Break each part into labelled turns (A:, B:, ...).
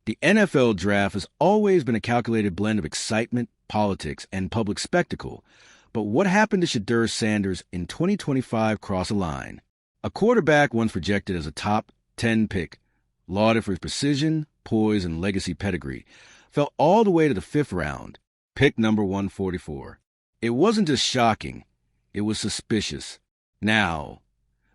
A: The NFL draft has always been a calculated blend of excitement, politics, and public spectacle. But what happened to Shedeur Sanders in 2025 crossed a line? A quarterback once projected as a top 10 pick, lauded for his precision, poise, and legacy pedigree, fell all the way to the 5th round, pick number 144. It wasn't just shocking, it was suspicious. Now,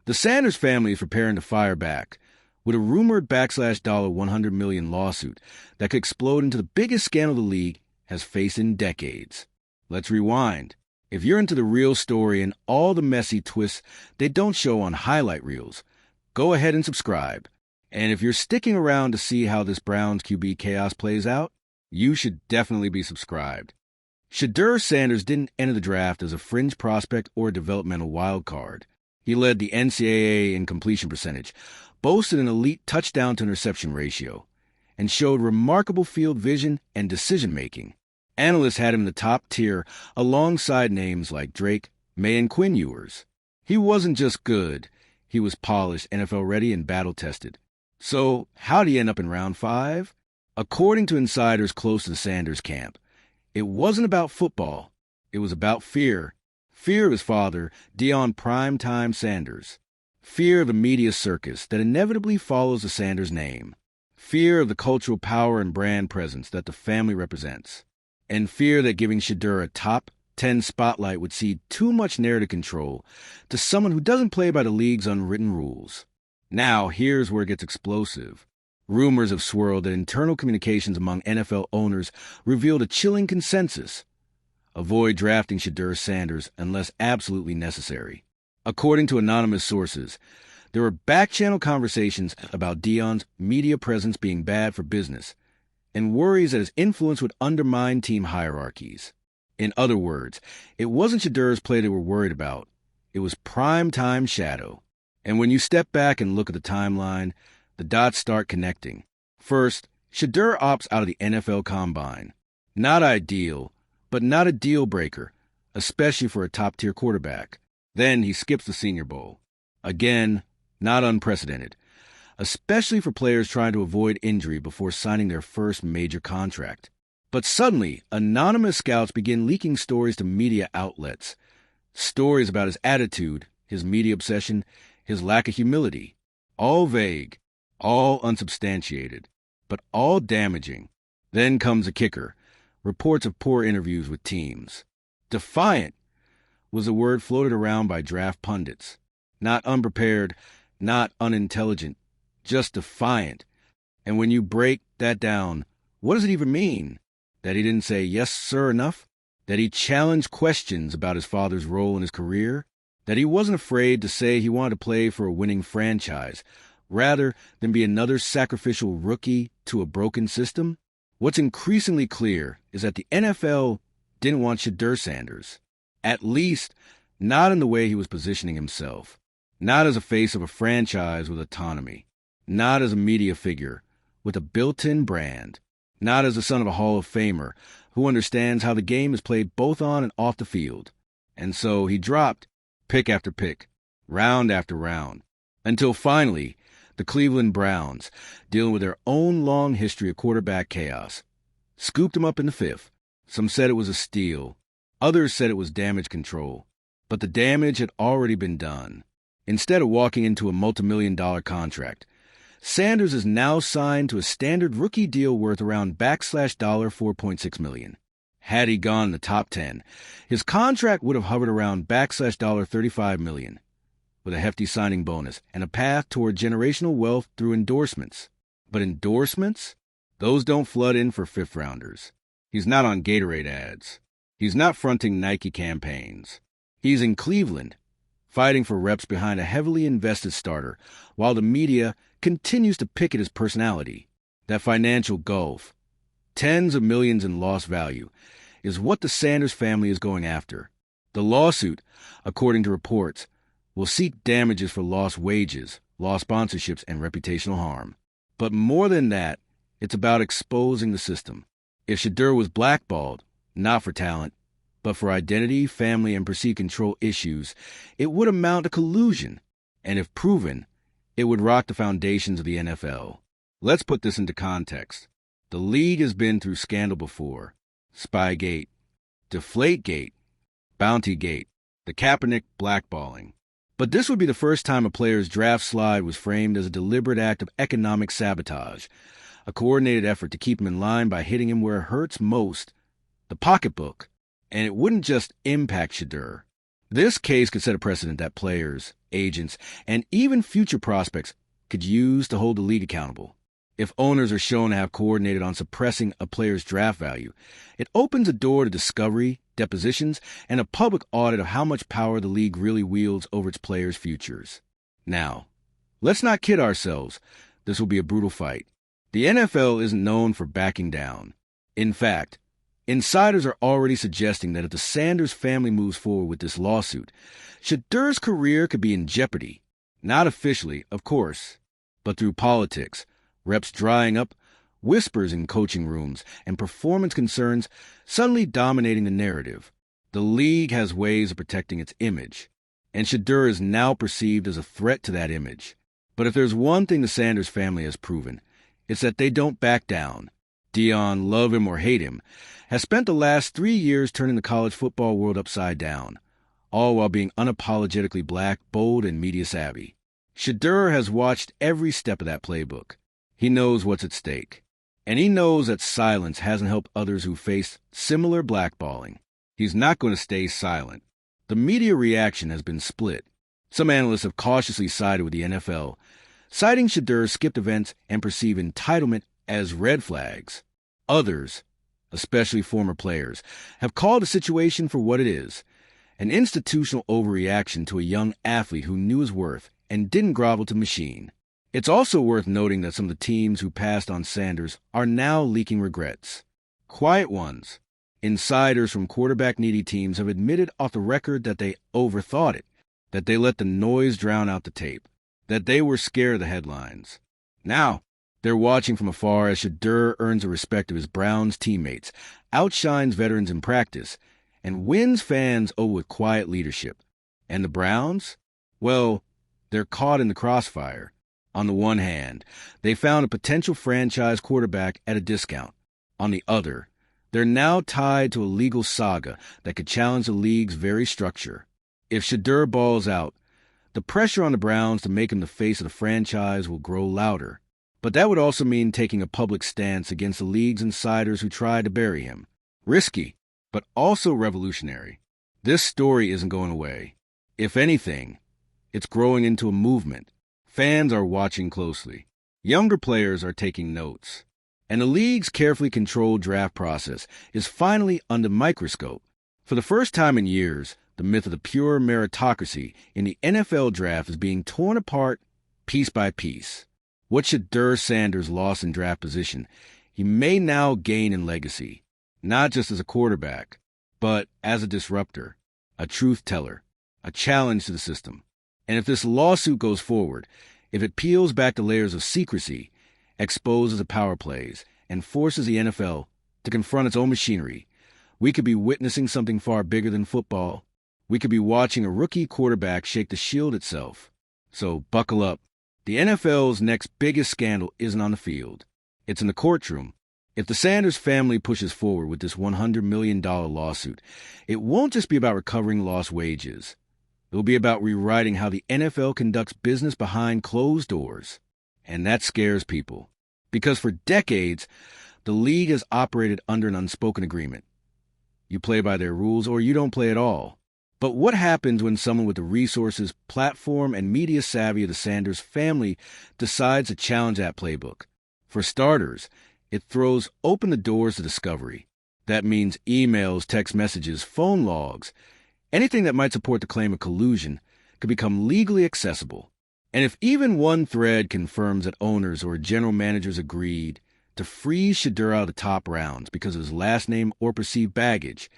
A: the Sanders family is preparing to fire back with a rumored $100 million lawsuit that could explode into the biggest scandal the league has faced in decades. Let's rewind. If you're into the real story and all the messy twists they don't show on highlight reels, go ahead and subscribe. And if you're sticking around to see how this Browns QB chaos plays out, you should definitely be subscribed. Shedeur Sanders didn't enter the draft as a fringe prospect or a developmental wild card. He led the NCAA in completion percentage, boasted an elite touchdown-to-interception ratio, and showed remarkable field vision and decision-making. Analysts had him in the top tier alongside names like Drake, May, and Quinn Ewers. He wasn't just good, he was polished, NFL-ready, and battle-tested. So, how'd he end up in round 5? According to insiders close to the Sanders camp, it wasn't about football, it was about fear. Fear of his father, Deion Primetime Sanders. Fear of the media circus that inevitably follows the Sanders name. Fear of the cultural power and brand presence that the family represents. And fear that giving Shedeur a top 10 spotlight would cede too much narrative control to someone who doesn't play by the league's unwritten rules. Now, here's where it gets explosive. Rumors have swirled that internal communications among NFL owners revealed a chilling consensus. Avoid drafting Shedeur Sanders unless absolutely necessary. According to anonymous sources, there were back-channel conversations about Deion's media presence being bad for business, and worries that his influence would undermine team hierarchies. In other words, it wasn't Shedeur's play they were worried about. It was prime-time shadow. And when you step back and look at the timeline, the dots start connecting. First, Shedeur opts out of the NFL Combine. Not ideal, but not a deal-breaker, especially for a top-tier quarterback. Then he skips the Senior Bowl. Again, not unprecedented, especially for players trying to avoid injury before signing their first major contract. But suddenly, anonymous scouts begin leaking stories to media outlets. Stories about his attitude, his media obsession, his lack of humility. All vague, all unsubstantiated, but all damaging. Then comes a kicker. Reports of poor interviews with teams. Defiant was a word floated around by draft pundits. Not unprepared, not unintelligent, just defiant. And when you break that down, what does it even mean? That he didn't say yes, sir, enough? That he challenged questions about his father's role in his career? That he wasn't afraid to say he wanted to play for a winning franchise, rather than be another sacrificial rookie to a broken system? What's increasingly clear is that the NFL didn't want Shedeur Sanders. At least, not in the way he was positioning himself. Not as a face of a franchise with autonomy. Not as a media figure with a built-in brand. Not as the son of a Hall of Famer who understands how the game is played both on and off the field. And so he dropped pick after pick, round after round, until finally the Cleveland Browns, dealing with their own long history of quarterback chaos, scooped him up in the 5th. Some said it was a steal. Others said it was damage control. But the damage had already been done. Instead of walking into a multi-million-dollar contract, Sanders is now signed to a standard rookie deal worth around $4.6 million. Had he gone in the top 10, his contract would have hovered around $35 million, with a hefty signing bonus and a path toward generational wealth through endorsements. But endorsements? Those don't flood in for 5th-rounders. He's not on Gatorade ads. He's not fronting Nike campaigns. He's in Cleveland, fighting for reps behind a heavily invested starter, while the media continues to pick at his personality. That financial gulf, tens of millions in lost value, is what the Sanders family is going after. The lawsuit, according to reports, will seek damages for lost wages, lost sponsorships, and reputational harm. But more than that, it's about exposing the system. If Shedeur was blackballed, not for talent, but for identity, family, and perceived control issues, it would amount to collusion. And if proven, it would rock the foundations of the NFL. Let's put this into context. The league has been through scandal before. Spygate, Deflategate, Bountygate, the Kaepernick blackballing. But this would be the first time a player's draft slide was framed as a deliberate act of economic sabotage, a coordinated effort to keep him in line by hitting him where it hurts most, the pocketbook. And it wouldn't just impact Shedeur. This case could set a precedent that players, agents, and even future prospects could use to hold the league accountable. If owners are shown to have coordinated on suppressing a player's draft value, it opens a door to discovery, depositions, and a public audit of how much power the league really wields over its players' futures. Now, let's not kid ourselves. This will be a brutal fight. The NFL isn't known for backing down. In fact, insiders are already suggesting that if the Sanders family moves forward with this lawsuit, Shedeur's career could be in jeopardy. Not officially, of course, but through politics, reps drying up, whispers in coaching rooms, and performance concerns suddenly dominating the narrative. The league has ways of protecting its image, and Shedeur is now perceived as a threat to that image. But if there's one thing the Sanders family has proven, it's that they don't back down. Dion, love him or hate him, has spent the last 3 years turning the college football world upside down, all while being unapologetically black, bold, and media-savvy. Shedeur has watched every step of that playbook. He knows what's at stake. And he knows that silence hasn't helped others who face similar blackballing. He's not going to stay silent. The media reaction has been split. Some analysts have cautiously sided with the NFL, citing Shedeur's skipped events and perceive entitlement as red flags. Others, especially former players, have called the situation for what it is, an institutional overreaction to a young athlete who knew his worth and didn't grovel to machine. It's also worth noting that some of the teams who passed on Sanders are now leaking regrets. Quiet ones. Insiders from quarterback-needy teams have admitted off the record that they overthought it, that they let the noise drown out the tape, that they were scared of the headlines. Now, they're watching from afar as Shedeur earns the respect of his Browns teammates, outshines veterans in practice, and wins fans over with quiet leadership. And the Browns? Well, they're caught in the crossfire. On the one hand, they found a potential franchise quarterback at a discount. On the other, they're now tied to a legal saga that could challenge the league's very structure. If Shedeur balls out, the pressure on the Browns to make him the face of the franchise will grow louder. But that would also mean taking a public stance against the league's insiders who tried to bury him. Risky, but also revolutionary. This story isn't going away. If anything, it's growing into a movement. Fans are watching closely. Younger players are taking notes. And the league's carefully controlled draft process is finally under microscope. For the first time in years, the myth of the pure meritocracy in the NFL draft is being torn apart piece by piece. What Shedeur Sanders lost in draft position, he may now gain in legacy, not just as a quarterback, but as a disruptor, a truth teller, a challenge to the system. And if this lawsuit goes forward, if it peels back the layers of secrecy, exposes the power plays, and forces the NFL to confront its own machinery, we could be witnessing something far bigger than football. We could be watching a rookie quarterback shake the shield itself. So buckle up. The NFL's next biggest scandal isn't on the field. It's in the courtroom. If the Sanders family pushes forward with this $100 million lawsuit, it won't just be about recovering lost wages. It will be about rewriting how the NFL conducts business behind closed doors. And that scares people. Because for decades, the league has operated under an unspoken agreement. You play by their rules or you don't play at all. But what happens when someone with the resources, platform, and media savvy of the Sanders family decides to challenge that playbook? For starters, it throws open the doors to discovery. That means emails, text messages, phone logs, anything that might support the claim of collusion could become legally accessible. And if even one thread confirms that owners or general managers agreed to freeze Shedeur out of the top rounds because of his last name or perceived baggage,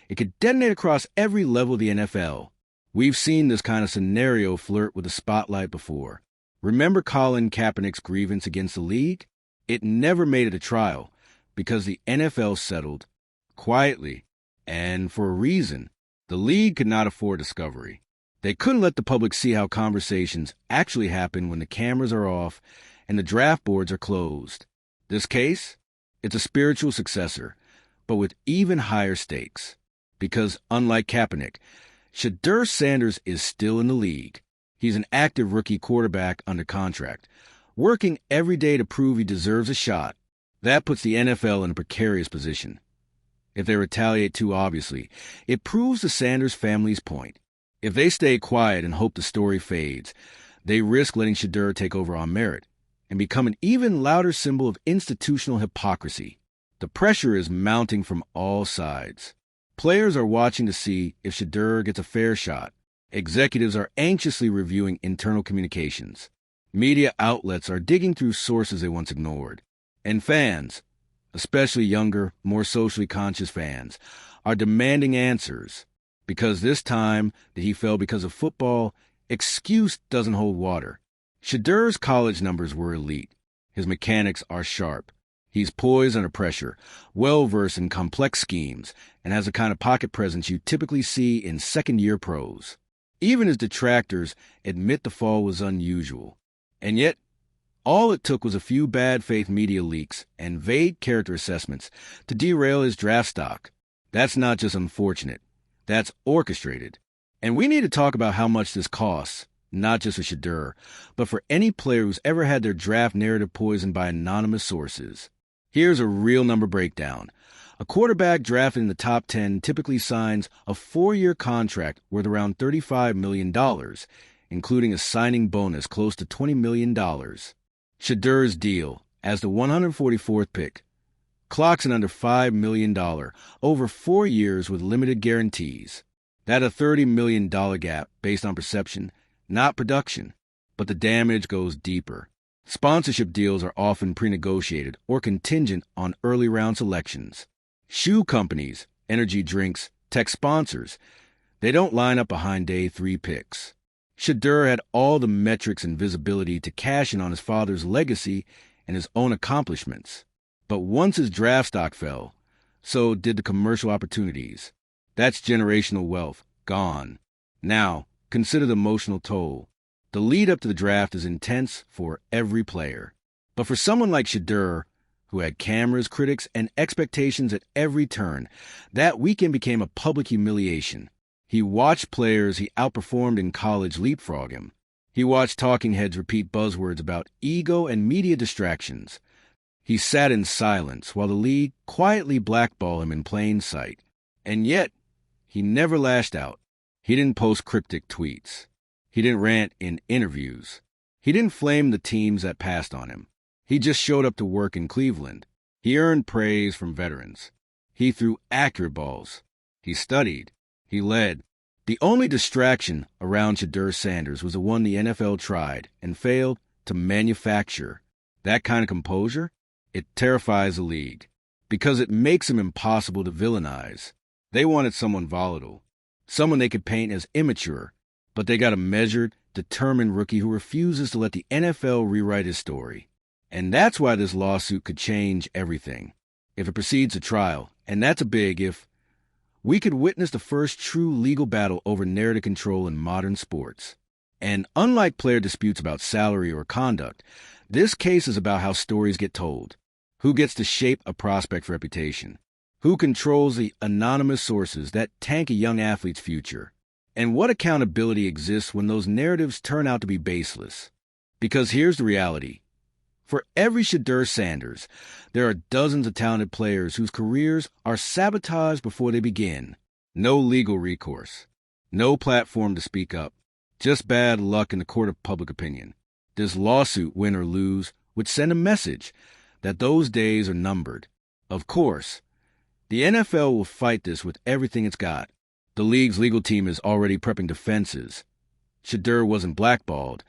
A: it could detonate across every level of the NFL. We've seen this kind of scenario flirt with the spotlight before. Remember Colin Kaepernick's grievance against the league? It never made it a trial because the NFL settled quietly and for a reason. The league could not afford discovery. They couldn't let the public see how conversations actually happen when the cameras are off and the draft boards are closed. This case? It's a spiritual successor, but with even higher stakes. Because, unlike Kaepernick, Shedeur Sanders is still in the league. He's an active rookie quarterback under contract, working every day to prove he deserves a shot. That puts the NFL in a precarious position. If they retaliate too obviously, it proves the Sanders family's point. If they stay quiet and hope the story fades, they risk letting Shedeur take over on merit and become an even louder symbol of institutional hypocrisy. The pressure is mounting from all sides. Players are watching to see if Shedeur gets a fair shot. Executives are anxiously reviewing internal communications. Media outlets are digging through sources they once ignored. And fans, especially younger, more socially conscious fans, are demanding answers. Because this time that he fell because of football, excuse doesn't hold water. Shedeur's college numbers were elite. His mechanics are sharp. He's poised under pressure, well-versed in complex schemes, and has the kind of pocket presence you typically see in second-year pros. Even his detractors admit the fall was unusual. And yet, all it took was a few bad-faith media leaks and vague character assessments to derail his draft stock. That's not just unfortunate. That's orchestrated. And we need to talk about how much this costs, not just for Shedeur, but for any player who's ever had their draft narrative poisoned by anonymous sources. Here's a real number breakdown. A quarterback drafted in the top 10 typically signs a 4-year contract worth around $35 million, including a signing bonus close to $20 million. Shedeur's deal, as the 144th pick, clocks in under $5 million over 4 years with limited guarantees. That's a $30 million gap based on perception, not production. But the damage goes deeper. Sponsorship deals are often pre-negotiated or contingent on early round selections. Shoe companies, energy drinks, tech sponsors, they don't line up behind day 3 picks. Shedeur had all the metrics and visibility to cash in on his father's legacy and his own accomplishments. But once his draft stock fell, so did the commercial opportunities. That's generational wealth, gone. Now, consider the emotional toll. The lead up to the draft is intense for every player. But for someone like Shedeur, who had cameras, critics, and expectations at every turn, that weekend became a public humiliation. He watched players he outperformed in college leapfrog him. He watched talking heads repeat buzzwords about ego and media distractions. He sat in silence while the league quietly blackballed him in plain sight. And yet, he never lashed out. He didn't post cryptic tweets. He didn't rant in interviews. He didn't flame the teams that passed on him. He just showed up to work in Cleveland. He earned praise from veterans. He threw accurate balls. He studied. He led. The only distraction around Shedeur Sanders was the one the NFL tried and failed to manufacture. That kind of composure, it terrifies the league because it makes him impossible to villainize. They wanted someone volatile, someone they could paint as immature, but they got a measured, determined rookie who refuses to let the NFL rewrite his story. And that's why this lawsuit could change everything. If it proceeds to trial, and that's a big if, we could witness the first true legal battle over narrative control in modern sports. And unlike player disputes about salary or conduct, this case is about how stories get told. Who gets to shape a prospect's reputation? Who controls the anonymous sources that tank a young athlete's future? And what accountability exists when those narratives turn out to be baseless? Because here's the reality. For every Shedeur Sanders, there are dozens of talented players whose careers are sabotaged before they begin. No legal recourse. No platform to speak up. Just bad luck in the court of public opinion. This lawsuit, win or lose, would send a message that those days are numbered. Of course, the NFL will fight this with everything it's got. The league's legal team is already prepping defenses. Shedeur wasn't blackballed.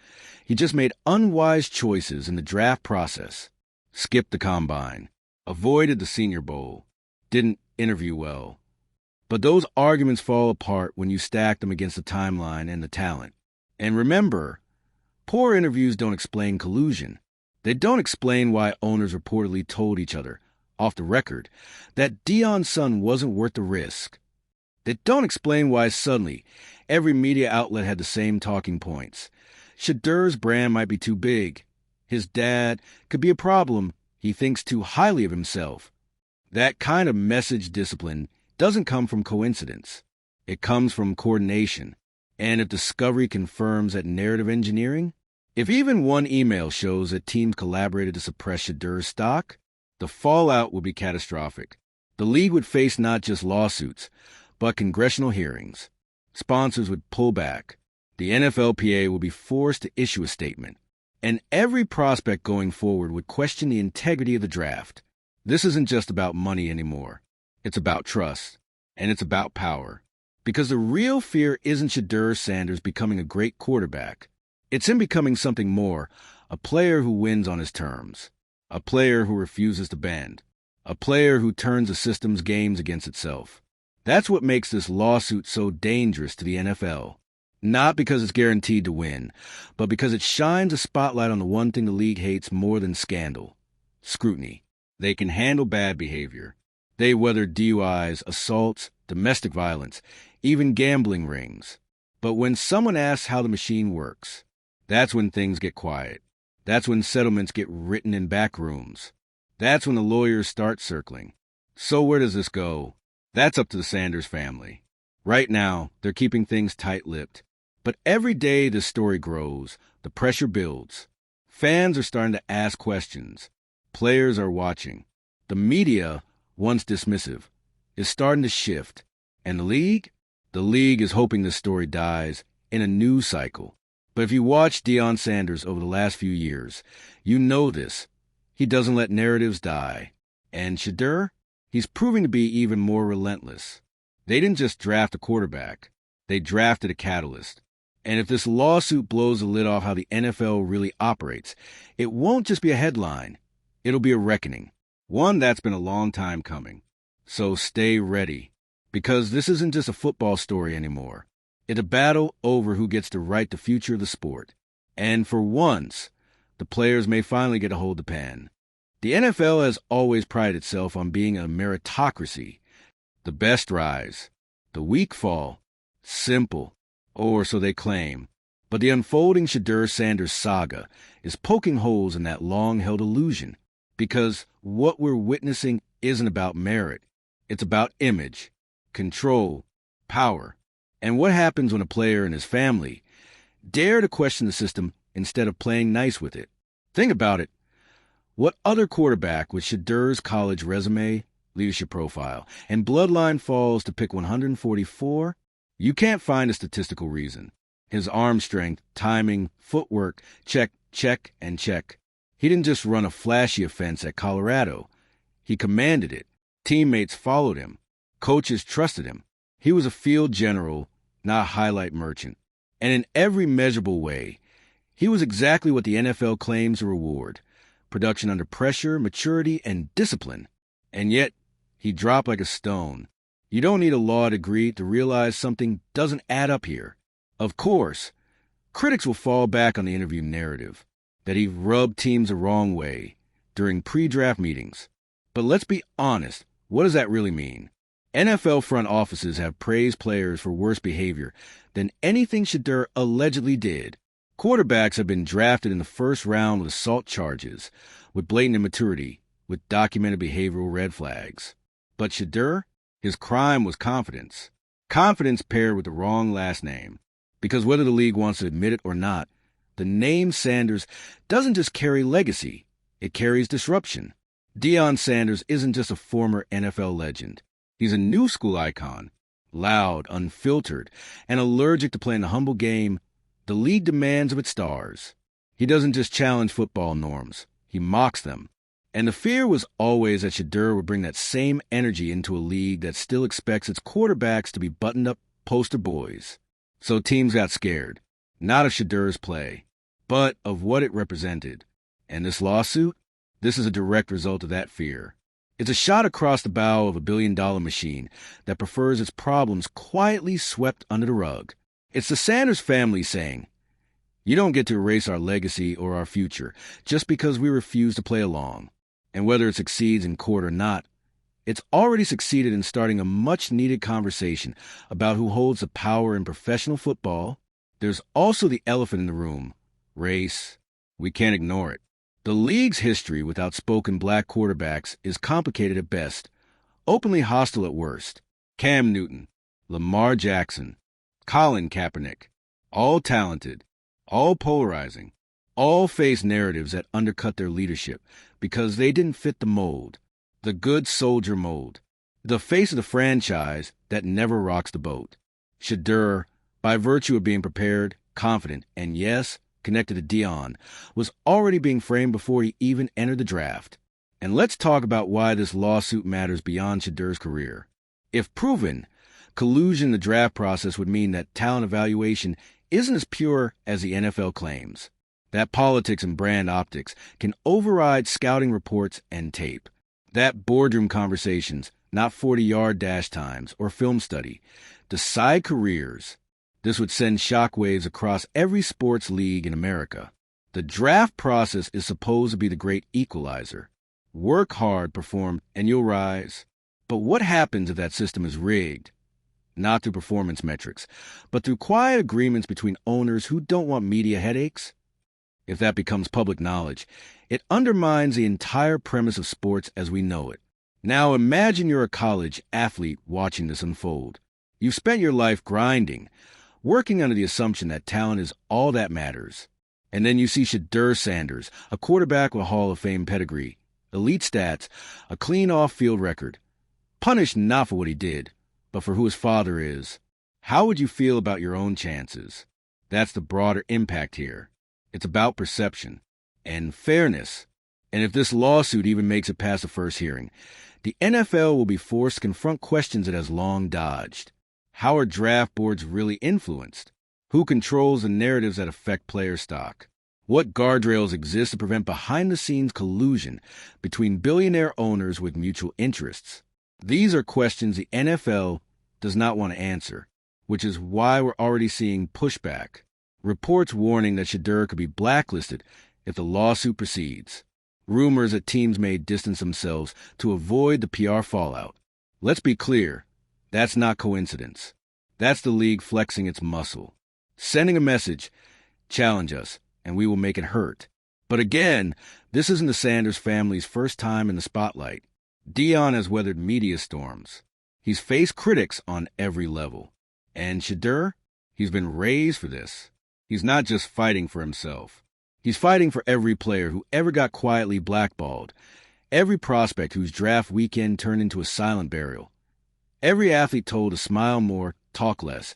A: He just made unwise choices in the draft process. Skipped the combine. Avoided the Senior Bowl. Didn't interview well. But those arguments fall apart when you stack them against the timeline and the talent. And remember, poor interviews don't explain collusion. They don't explain why owners reportedly told each other, off the record, that Deion's son wasn't worth the risk. They don't explain why suddenly every media outlet had the same talking points. Shedeur's brand might be too big. His dad could be a problem. He thinks too highly of himself. That kind of message discipline doesn't come from coincidence. It comes from coordination. And if discovery confirms that narrative engineering, if even one email shows that teams collaborated to suppress Shedur's stock, the fallout would be catastrophic. The league would face not just lawsuits, but congressional hearings. Sponsors would pull back. The NFLPA would be forced to issue a statement. And every prospect going forward would question the integrity of the draft. This isn't just about money anymore. It's about trust. And it's about power. Because the real fear isn't Shedur Sanders becoming a great quarterback. It's him becoming something more, a player who wins on his terms. A player who refuses to bend. A player who turns the system's games against itself. That's what makes this lawsuit so dangerous to the NFL. Not because it's guaranteed to win, but because it shines a spotlight on the one thing the league hates more than scandal: scrutiny. They can handle bad behavior. They weather DUIs, assaults, domestic violence, even gambling rings. But when someone asks how the machine works, that's when things get quiet. That's when settlements get written in back rooms. That's when the lawyers start circling. So where does this go? That's up to the Sanders family. Right now, they're keeping things tight-lipped. But every day this story grows, the pressure builds. Fans are starting to ask questions. Players are watching. The media, once dismissive, is starting to shift. And the league? The league is hoping this story dies in a news cycle. But if you watch Deion Sanders over the last few years, you know this. He doesn't let narratives die. And Shedur? He's proving to be even more relentless. They didn't just draft a quarterback. They drafted a catalyst. And if this lawsuit blows the lid off how the NFL really operates, it won't just be a headline. It'll be a reckoning. One that's been a long time coming. So stay ready. Because this isn't just a football story anymore. It's a battle over who gets to write the future of the sport. And for once, the players may finally get to hold the pen. The NFL has always prided itself on being a meritocracy. The best rise. The weak fall. Simple. Or so they claim. But the unfolding Shedur Sanders saga is poking holes in that long-held illusion. Because what we're witnessing isn't about merit. It's about image, control, power. And what happens when a player and his family dare to question the system instead of playing nice with it? Think about it. What other quarterback with Shedur's college resume, leadership profile, and bloodline falls to pick 144? You can't find a statistical reason. His arm strength, timing, footwork, check, check, and check. He didn't just run a flashy offense at Colorado. He commanded it. Teammates followed him. Coaches trusted him. He was a field general, not a highlight merchant. And in every measurable way, he was exactly what the NFL claims to reward: production under pressure, maturity, and discipline. And yet, he dropped like a stone. You don't need a law degree to realize something doesn't add up here. Of course, critics will fall back on the interview narrative, that he rubbed teams the wrong way during pre-draft meetings. But let's be honest, what does that really mean? NFL front offices have praised players for worse behavior than anything Shedur allegedly did. Quarterbacks have been drafted in the first round with assault charges, with blatant immaturity, with documented behavioral red flags. But Shedur? His crime was confidence. Confidence paired with the wrong last name. Because whether the league wants to admit it or not, the name Sanders doesn't just carry legacy, it carries disruption. Deion Sanders isn't just a former NFL legend. He's a new school icon, loud, unfiltered, and allergic to playing the humble game the league demands of its stars. He doesn't just challenge football norms, he mocks them. And the fear was always that Shedur would bring that same energy into a league that still expects its quarterbacks to be buttoned-up poster boys. So teams got scared, not of Shedur's play, but of what it represented. And this lawsuit? This is a direct result of that fear. It's a shot across the bow of a billion-dollar machine that prefers its problems quietly swept under the rug. It's the Sanders family saying, "You don't get to erase our legacy or our future just because we refuse to play along." And whether it succeeds in court or not, it's already succeeded in starting a much-needed conversation about who holds the power in professional football. There's also the elephant in the room: race. We can't ignore it. The league's history with outspoken black quarterbacks is complicated at best, openly hostile at worst. Cam Newton, Lamar Jackson, Colin Kaepernick, all talented, all polarizing, all face narratives that undercut their leadership because they didn't fit the mold, the good soldier mold, the face of the franchise that never rocks the boat. Shedeur, by virtue of being prepared, confident, and yes, connected to Dion, was already being framed before he even entered the draft. And let's talk about why this lawsuit matters beyond Shedeur's career. If proven, collusion in the draft process would mean that talent evaluation isn't as pure as the NFL claims, that politics and brand optics can override scouting reports and tape, that boardroom conversations, not 40-yard dash times or film study, decide careers. This would send shockwaves across every sports league in America. The draft process is supposed to be the great equalizer. Work hard, perform, and you'll rise. But what happens if that system is rigged? Not through performance metrics, but through quiet agreements between owners who don't want media headaches? If that becomes public knowledge, it undermines the entire premise of sports as we know it. Now imagine you're a college athlete watching this unfold. You've spent your life grinding, working under the assumption that talent is all that matters. And then you see Shedeur Sanders, a quarterback with Hall of Fame pedigree, elite stats, a clean off-field record, punished not for what he did, but for who his father is. How would you feel about your own chances? That's the broader impact here. It's about perception and fairness. And if this lawsuit even makes it past the first hearing, the NFL will be forced to confront questions it has long dodged. How are draft boards really influenced? Who controls the narratives that affect player stock? What guardrails exist to prevent behind-the-scenes collusion between billionaire owners with mutual interests? These are questions the NFL does not want to answer, which is why we're already seeing pushback. Reports warning that Shedeur could be blacklisted if the lawsuit proceeds. Rumors that teams may distance themselves to avoid the PR fallout. Let's be clear, that's not coincidence. That's the league flexing its muscle, sending a message, challenge us, and we will make it hurt. But again, this isn't the Sanders family's first time in the spotlight. Dion has weathered media storms. He's faced critics on every level. And Shedeur, he's been raised for this. He's not just fighting for himself. He's fighting for every player who ever got quietly blackballed, every prospect whose draft weekend turned into a silent burial, every athlete told to smile more, talk less,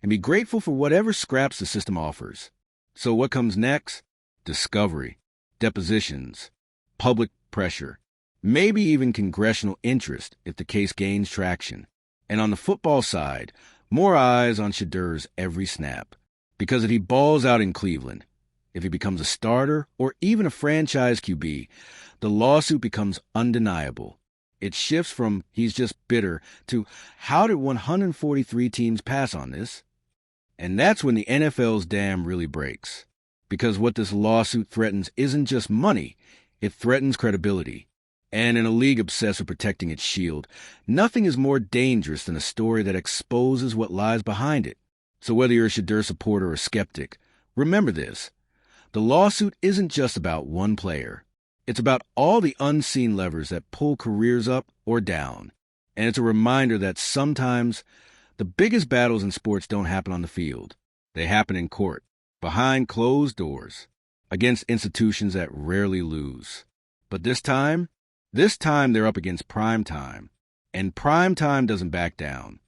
A: and be grateful for whatever scraps the system offers. So what comes next? Discovery, depositions, public pressure, maybe even congressional interest if the case gains traction. And on the football side, more eyes on Shedeur's every snap. Because if he balls out in Cleveland, if he becomes a starter or even a franchise QB, the lawsuit becomes undeniable. It shifts from he's just bitter to how did 143 teams pass on this? And that's when the NFL's dam really breaks. Because what this lawsuit threatens isn't just money, it threatens credibility. And in a league obsessed with protecting its shield, nothing is more dangerous than a story that exposes what lies behind it. So whether you're a Shedeur supporter or skeptic, remember this. The lawsuit isn't just about one player. It's about all the unseen levers that pull careers up or down. And it's a reminder that sometimes the biggest battles in sports don't happen on the field. They happen in court, behind closed doors, against institutions that rarely lose. But this time they're up against prime time. And prime time doesn't back down.